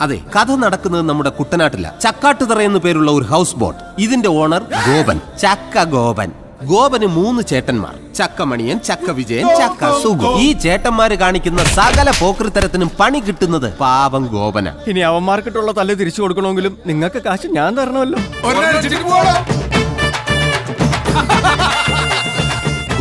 അതെ, കഥ നടക്കുന്നത് നമ്മുടെ കുട്ടനാട്ടില. ചക്കാട്ടുതറ എന്ന് പേരുള്ള ഒരു ഹൗസ് ബോട്ട്. ഇതിന്റെ ഓണർ ഗോപൻ, ചക്ക ഗോപൻ. ഗോപന് 3 ചേട്ടന്മാർ: ചക്കമണിയൻ, ചക്ക വിജയൻ, ചക്ക സുഗു. ഈ ചേട്ടന്മാര് കാണിക്കുന്ന സകല പോക്കൃത്തരത്തിനും പണി കിട്ടുന്നത് പാവം ഗോപന. ഇനി അവന്മാർക്കിട്ടുള്ള തല്ല് തിരിച്ചു കൊടുക്കണമെങ്കിലും നിങ്ങൾക്ക് കാശ് ഞാൻ തരണമല്ലോ.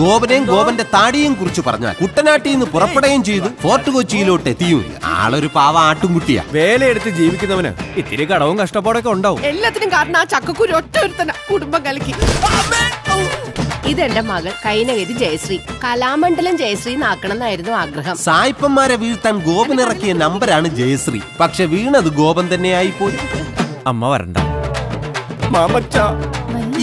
ഗോപനെയും ഗോപന്റെ താടിയും കുറിച്ച് പറഞ്ഞാൽ കുട്ടനാട്ടിൽ നിന്ന് പുറപ്പെടുകയും ചെയ്തു ഫോർട്ട് കൊച്ചിയിലോട്ട് എത്തിയുമില്ല. ആളൊരു പാവ ആട്ടുംകുട്ടിയാ. വേലയെടുത്ത് ജീവിക്കുന്നവന് ഇത്തിരി കടവും കഷ്ടപ്പാടൊക്കെ ഉണ്ടാവും. എല്ലാത്തിനും കാരണം ആ ചക്കക്കുരു ഒറ്റൊരുത്തന കുടുംബം കലക്കി. ഇതെന്റെ മകൾ കൈനഗരി ജയശ്രീ. കലാമണ്ഡലം ജയശ്രീ എന്നാക്കണം എന്നായിരുന്നു ആഗ്രഹം. സായിപ്പന്മാരെ വീഴ്ത്താൻ ഗോപൻ ഇറക്കിയ നമ്പരാണ് ജയശ്രീ. പക്ഷെ വീണത് ഗോപൻ തന്നെയായി പോയി. അമ്മ വരണ്ട മാമച്ച.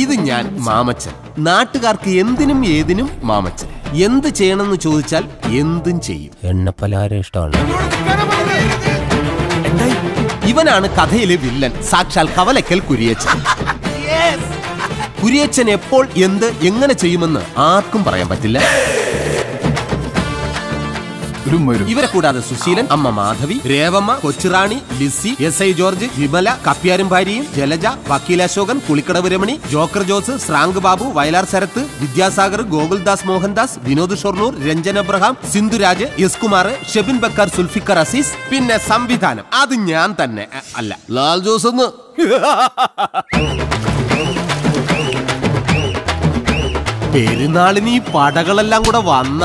ഇത് ഞാൻ മാമച്ചൻ. നാട്ടുകാർക്ക് എന്തിനും ഏതിനും മാമച്ചൻ. എന്ത് ചെയ്യണമെന്ന് ചോദിച്ചാൽ എന്തും ചെയ്യും. എണ്ണപ്പലഹാരം ഇഷ്ടമാണ്. ഇവനാണ് കഥയിലെ വില്ലൻ, സാക്ഷാൽ കവലക്കൽ കുരിയച്ചൻ. കുരിയച്ചൻ എപ്പോൾ എന്ത് എങ്ങനെ ചെയ്യുമെന്ന് ആർക്കും പറയാൻ പറ്റില്ല. ഇവരെ കൂടാതെ സുശീലൻ, അമ്മ മാധവി, രേവമ്മ, കൊച്ചുറാണി, ലിസി, SI ജോർജ്, വിമല, കപ്പ്യാരും ഭാര്യയും, ജലജ, വക്കീൽ അശോകൻ, കുളിക്കടവ് രമണി, ജോക്കർ ജോസ്, ശ്രാങ്ക് ബാബു, വയലാർ ശരത്ത്, വിദ്യാസാഗർ, ഗോകുൽദാസ് മോഹൻദാസ്, വിനോദ് ഷൊർണൂർ, രഞ്ജൻ അബ്രഹാം, സിന്ധുരാജ്, എസ് കുമാർ, ഷെബിൻ ബക്കർ, സുൽഫിക്കർ അസീസ്. പിന്നെ സംവിധാനം അത് ഞാൻ തന്നെ. അല്ല, ലാൽ ജോസ് എന്ന്. പെരുന്നാളിന് ഈ പടകളെല്ലാം കൂടെ വന്ന